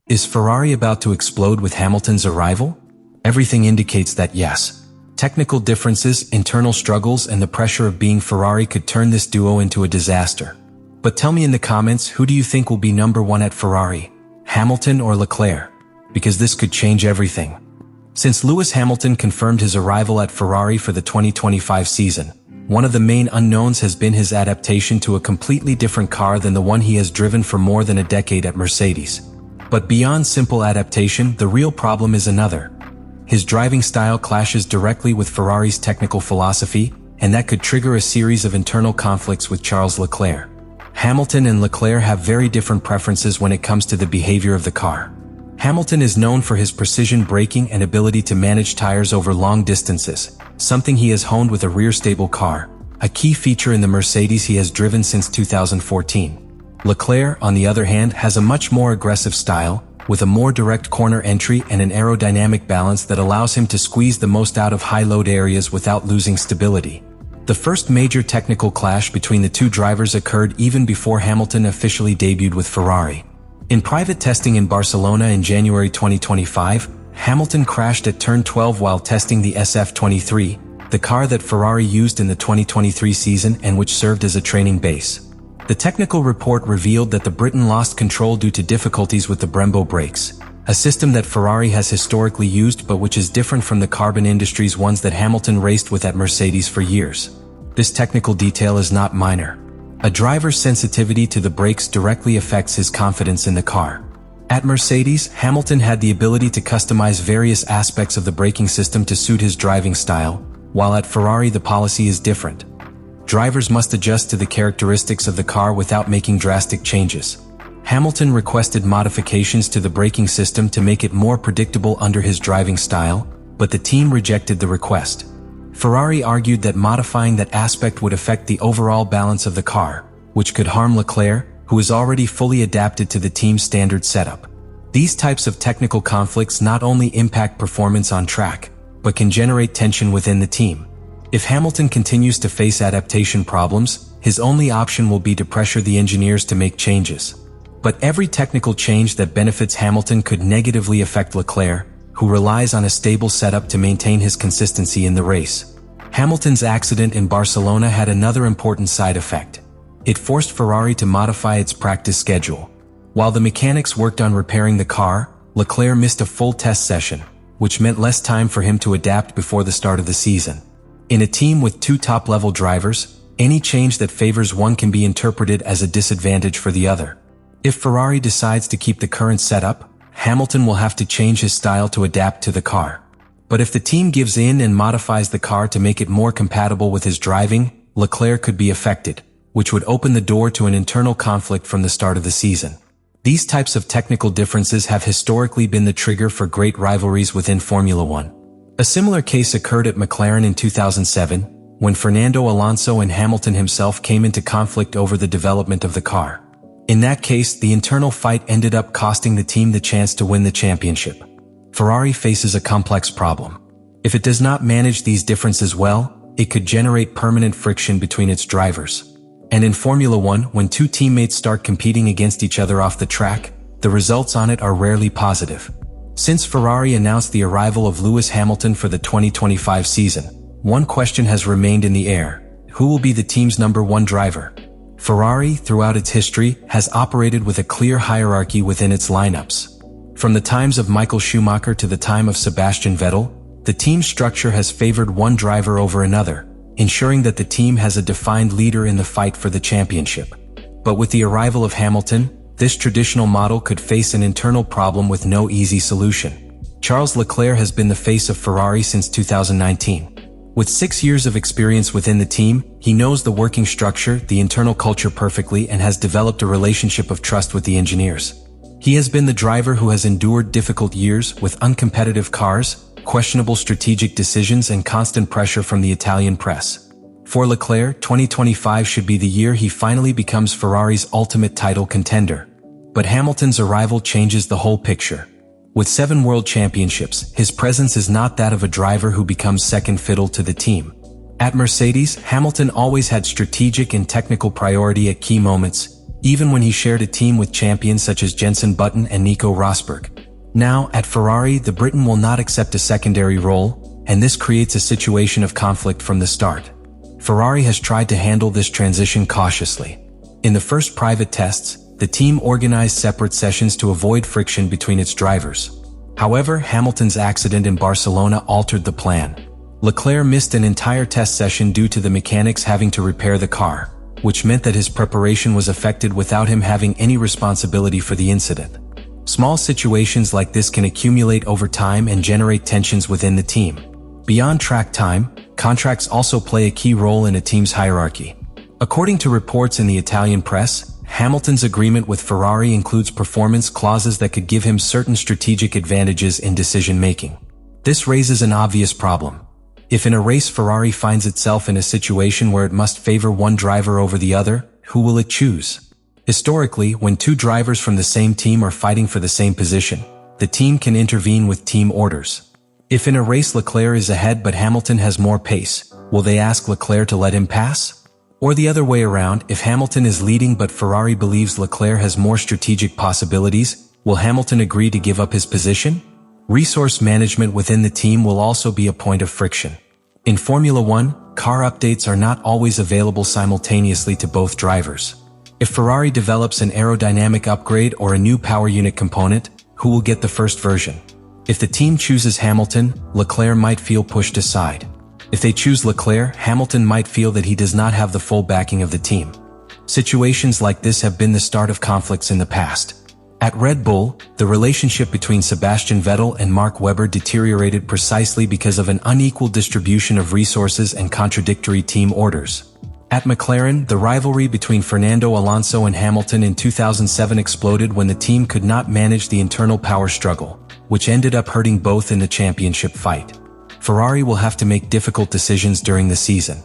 Is Ferrari about to explode with Hamilton's arrival? Everything indicates that yes. Technical differences, internal struggles, and the pressure of being Ferrari could turn this duo into a disaster. But tell me in the comments, who do you think will be number one at Ferrari? Hamilton or Leclerc? Because this could change everything. Since Lewis Hamilton confirmed his arrival at Ferrari for the 2025 season, one of the main unknowns has been his adaptation to a completely different car than the one he has driven for more than a decade at Mercedes. But beyond simple adaptation, the real problem is another. His driving style clashes directly with Ferrari's technical philosophy, and that could trigger a series of internal conflicts with Charles Leclerc. Hamilton and Leclerc have very different preferences when it comes to the behavior of the car. Hamilton is known for his precision braking and ability to manage tires over long distances, something he has honed with a rear-stable car, a key feature in the Mercedes he has driven since 2014. Leclerc, on the other hand, has a much more aggressive style, with a more direct corner entry and an aerodynamic balance that allows him to squeeze the most out of high-load areas without losing stability. The first major technical clash between the two drivers occurred even before Hamilton officially debuted with Ferrari. In private testing in Barcelona in January 2025, Hamilton crashed at turn 12 while testing the SF23, the car that Ferrari used in the 2023 season and which served as a training base. The technical report revealed that the Briton lost control due to difficulties with the Brembo brakes, a system that Ferrari has historically used but which is different from the carbon industry's ones that Hamilton raced with at Mercedes for years. This technical detail is not minor. A driver's sensitivity to the brakes directly affects his confidence in the car. At Mercedes, Hamilton had the ability to customize various aspects of the braking system to suit his driving style, while at Ferrari the policy is different. Drivers must adjust to the characteristics of the car without making drastic changes. Hamilton requested modifications to the braking system to make it more predictable under his driving style, but the team rejected the request. Ferrari argued that modifying that aspect would affect the overall balance of the car, which could harm Leclerc, who is already fully adapted to the team's standard setup. These types of technical conflicts not only impact performance on track, but can generate tension within the team. If Hamilton continues to face adaptation problems, his only option will be to pressure the engineers to make changes. But every technical change that benefits Hamilton could negatively affect Leclerc, who relies on a stable setup to maintain his consistency in the race. Hamilton's accident in Barcelona had another important side effect. It forced Ferrari to modify its practice schedule. While the mechanics worked on repairing the car, Leclerc missed a full test session, which meant less time for him to adapt before the start of the season. In a team with two top-level drivers, any change that favors one can be interpreted as a disadvantage for the other. If Ferrari decides to keep the current setup, Hamilton will have to change his style to adapt to the car. But if the team gives in and modifies the car to make it more compatible with his driving, Leclerc could be affected, which would open the door to an internal conflict from the start of the season. These types of technical differences have historically been the trigger for great rivalries within Formula One. A similar case occurred at McLaren in 2007, when Fernando Alonso and Hamilton himself came into conflict over the development of the car. In that case, the internal fight ended up costing the team the chance to win the championship. Ferrari faces a complex problem. If it does not manage these differences well, it could generate permanent friction between its drivers. And in Formula One, when two teammates start competing against each other off the track, the results on it are rarely positive. Since Ferrari announced the arrival of Lewis Hamilton for the 2025 season, one question has remained in the air: who will be the team's number one driver? Ferrari, throughout its history, has operated with a clear hierarchy within its lineups. From the times of Michael Schumacher to the time of Sebastian Vettel, the team structure has favored one driver over another, ensuring that the team has a defined leader in the fight for the championship. But with the arrival of Hamilton, this traditional model could face an internal problem with no easy solution. Charles Leclerc has been the face of Ferrari since 2019. With 6 years of experience within the team, he knows the working structure, the internal culture perfectly, and has developed a relationship of trust with the engineers. He has been the driver who has endured difficult years with uncompetitive cars, questionable strategic decisions, and constant pressure from the Italian press. For Leclerc, 2025 should be the year he finally becomes Ferrari's ultimate title contender. But Hamilton's arrival changes the whole picture. With 7 world championships, his presence is not that of a driver who becomes second fiddle to the team. At Mercedes, Hamilton always had strategic and technical priority at key moments, even when he shared a team with champions such as Jenson Button and Nico Rosberg. Now, at Ferrari, the Briton will not accept a secondary role, and this creates a situation of conflict from the start. Ferrari has tried to handle this transition cautiously. In the first private tests, the team organized separate sessions to avoid friction between its drivers. However, Hamilton's accident in Barcelona altered the plan. Leclerc missed an entire test session due to the mechanics having to repair the car, which meant that his preparation was affected without him having any responsibility for the incident. Small situations like this can accumulate over time and generate tensions within the team. Beyond track time, contracts also play a key role in a team's hierarchy. According to reports in the Italian press, Hamilton's agreement with Ferrari includes performance clauses that could give him certain strategic advantages in decision-making. This raises an obvious problem. If in a race Ferrari finds itself in a situation where it must favor one driver over the other, who will it choose? Historically, when two drivers from the same team are fighting for the same position, the team can intervene with team orders. If in a race Leclerc is ahead but Hamilton has more pace, will they ask Leclerc to let him pass? Or the other way around, if Hamilton is leading but Ferrari believes Leclerc has more strategic possibilities, will Hamilton agree to give up his position? Resource management within the team will also be a point of friction. In Formula One, car updates are not always available simultaneously to both drivers. If Ferrari develops an aerodynamic upgrade or a new power unit component, who will get the first version? If the team chooses Hamilton, Leclerc might feel pushed aside. If they choose Leclerc, Hamilton might feel that he does not have the full backing of the team. Situations like this have been the start of conflicts in the past. At Red Bull, the relationship between Sebastian Vettel and Mark Webber deteriorated precisely because of an unequal distribution of resources and contradictory team orders. At McLaren, the rivalry between Fernando Alonso and Hamilton in 2007 exploded when the team could not manage the internal power struggle, which ended up hurting both in the championship fight. Ferrari will have to make difficult decisions during the season.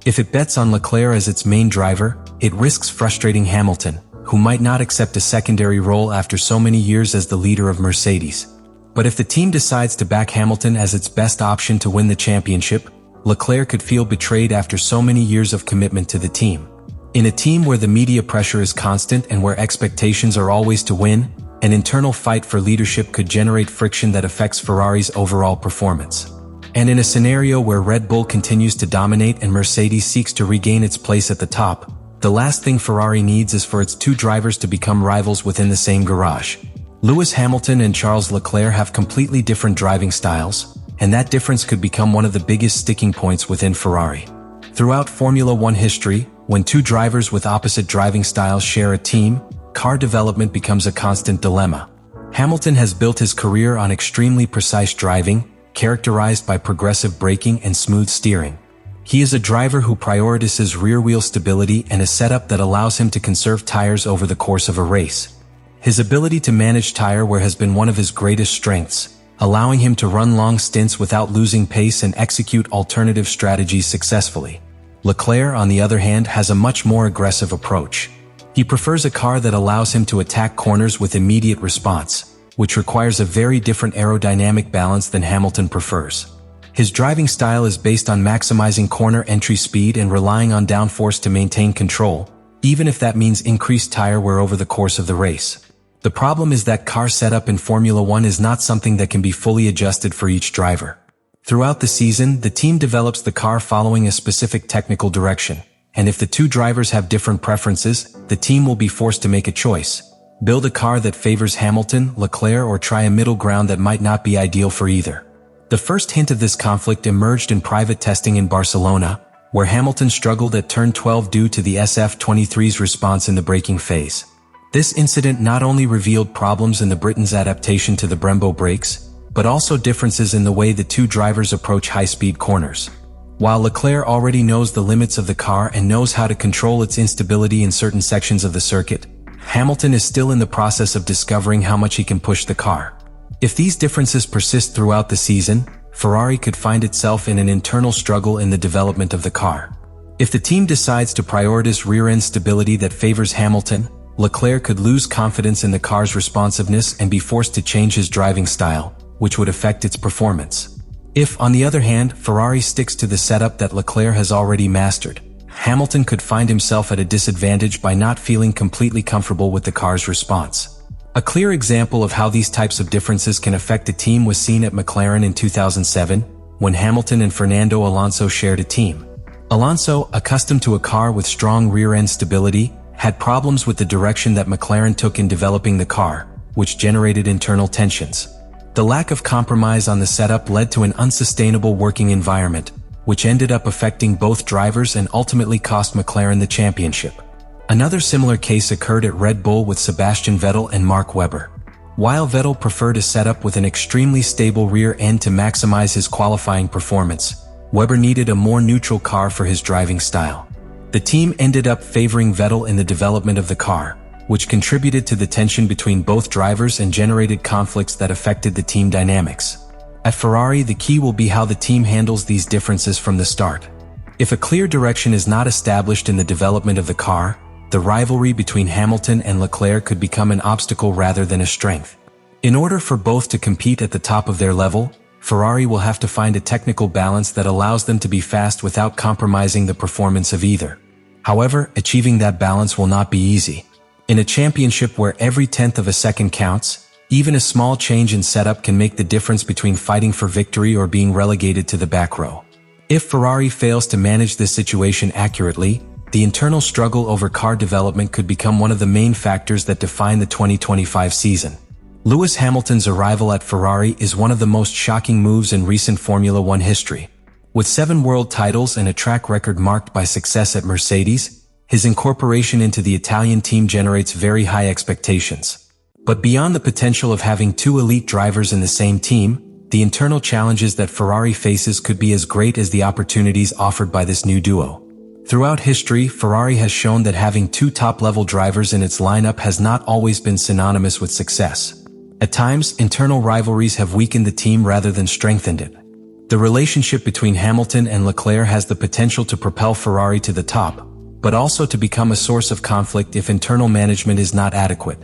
If it bets on Leclerc as its main driver, it risks frustrating Hamilton, who might not accept a secondary role after so many years as the leader of Mercedes. But if the team decides to back Hamilton as its best option to win the championship, Leclerc could feel betrayed after so many years of commitment to the team. In a team where the media pressure is constant and where expectations are always to win, an internal fight for leadership could generate friction that affects Ferrari's overall performance. And in a scenario where Red Bull continues to dominate and Mercedes seeks to regain its place at the top, the last thing Ferrari needs is for its two drivers to become rivals within the same garage. Lewis Hamilton and Charles Leclerc have completely different driving styles, and that difference could become one of the biggest sticking points within Ferrari. Throughout Formula One history, when two drivers with opposite driving styles share a team, car development becomes a constant dilemma. Hamilton has built his career on extremely precise driving, characterized by progressive braking and smooth steering. He is a driver who prioritizes rear-wheel stability and a setup that allows him to conserve tires over the course of a race. His ability to manage tire wear has been one of his greatest strengths, allowing him to run long stints without losing pace and execute alternative strategies successfully. Leclerc, on the other hand, has a much more aggressive approach. He prefers a car that allows him to attack corners with immediate response, which requires a very different aerodynamic balance than Hamilton prefers. His driving style is based on maximizing corner entry speed and relying on downforce to maintain control, even if that means increased tire wear over the course of the race. The problem is that car setup in Formula One is not something that can be fully adjusted for each driver. Throughout the season, the team develops the car following a specific technical direction, and if the two drivers have different preferences, the team will be forced to make a choice. Build a car that favors Hamilton, Leclerc, or try a middle ground that might not be ideal for either. The first hint of this conflict emerged in private testing in Barcelona, where Hamilton struggled at turn 12 due to the SF23's response in the braking phase. This incident not only revealed problems in the Briton's adaptation to the Brembo brakes, but also differences in the way the two drivers approach high-speed corners. While Leclerc already knows the limits of the car and knows how to control its instability in certain sections of the circuit, Hamilton is still in the process of discovering how much he can push the car. If these differences persist throughout the season, Ferrari could find itself in an internal struggle in the development of the car. If the team decides to prioritize rear-end stability that favors Hamilton, Leclerc could lose confidence in the car's responsiveness and be forced to change his driving style, which would affect its performance. If, on the other hand, Ferrari sticks to the setup that Leclerc has already mastered, Hamilton could find himself at a disadvantage by not feeling completely comfortable with the car's response. A clear example of how these types of differences can affect a team was seen at McLaren in 2007, when Hamilton and Fernando Alonso shared a team. Alonso, accustomed to a car with strong rear-end stability, had problems with the direction that McLaren took in developing the car, which generated internal tensions. The lack of compromise on the setup led to an unsustainable working environment, which ended up affecting both drivers and ultimately cost McLaren the championship. Another similar case occurred at Red Bull with Sebastian Vettel and Mark Webber. While Vettel preferred a setup with an extremely stable rear end to maximize his qualifying performance, Webber needed a more neutral car for his driving style. The team ended up favoring Vettel in the development of the car, which contributed to the tension between both drivers and generated conflicts that affected the team dynamics. At Ferrari, the key will be how the team handles these differences from the start. If a clear direction is not established in the development of the car, the rivalry between Hamilton and Leclerc could become an obstacle rather than a strength. In order for both to compete at the top of their level, Ferrari will have to find a technical balance that allows them to be fast without compromising the performance of either. However, achieving that balance will not be easy. In a championship where every tenth of a second counts, even a small change in setup can make the difference between fighting for victory or being relegated to the back row. If Ferrari fails to manage this situation accurately, the internal struggle over car development could become one of the main factors that define the 2025 season. Lewis Hamilton's arrival at Ferrari is one of the most shocking moves in recent Formula One history. With 7 world titles and a track record marked by success at Mercedes, his incorporation into the Italian team generates very high expectations. But beyond the potential of having 2 elite drivers in the same team, the internal challenges that Ferrari faces could be as great as the opportunities offered by this new duo. Throughout history, Ferrari has shown that having 2 top-level drivers in its lineup has not always been synonymous with success. At times, internal rivalries have weakened the team rather than strengthened it. The relationship between Hamilton and Leclerc has the potential to propel Ferrari to the top, but also to become a source of conflict if internal management is not adequate.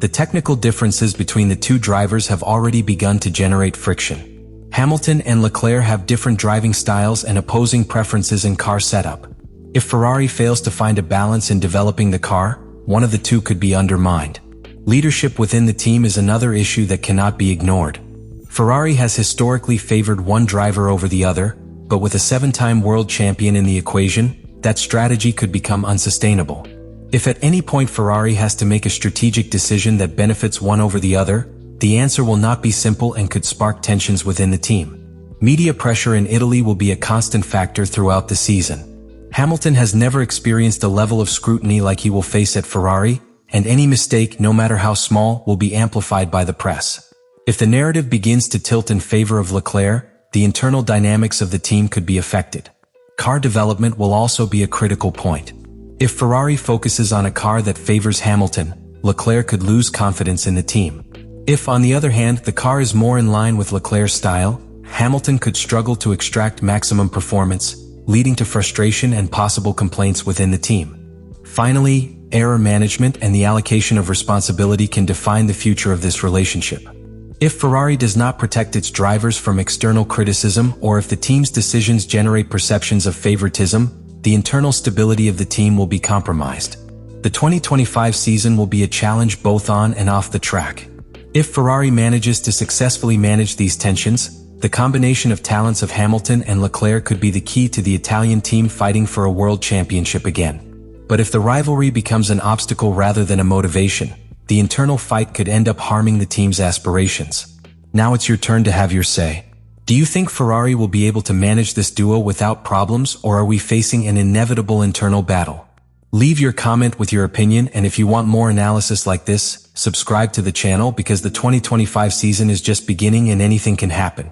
The technical differences between the 2 drivers have already begun to generate friction. Hamilton and Leclerc have different driving styles and opposing preferences in car setup. If Ferrari fails to find a balance in developing the car, one of the 2 could be undermined. Leadership within the team is another issue that cannot be ignored. Ferrari has historically favored one driver over the other, but with a 7-time world champion in the equation, that strategy could become unsustainable. If at any point Ferrari has to make a strategic decision that benefits one over the other, the answer will not be simple and could spark tensions within the team. Media pressure in Italy will be a constant factor throughout the season. Hamilton has never experienced a level of scrutiny like he will face at Ferrari, and any mistake, no matter how small, will be amplified by the press. If the narrative begins to tilt in favor of Leclerc, the internal dynamics of the team could be affected. Car development will also be a critical point. If Ferrari focuses on a car that favors Hamilton, Leclerc could lose confidence in the team. If, on the other hand, the car is more in line with Leclerc's style, Hamilton could struggle to extract maximum performance, leading to frustration and possible complaints within the team. Finally, error management and the allocation of responsibility can define the future of this relationship. If Ferrari does not protect its drivers from external criticism, or if the team's decisions generate perceptions of favoritism, the internal stability of the team will be compromised. The 2025 season will be a challenge both on and off the track. If Ferrari manages to successfully manage these tensions, the combination of talents of Hamilton and Leclerc could be the key to the Italian team fighting for a world championship again. But if the rivalry becomes an obstacle rather than a motivation, the internal fight could end up harming the team's aspirations. Now it's your turn to have your say. Do you think Ferrari will be able to manage this duo without problems, or are we facing an inevitable internal battle? Leave your comment with your opinion, and if you want more analysis like this, subscribe to the channel because the 2025 season is just beginning and anything can happen.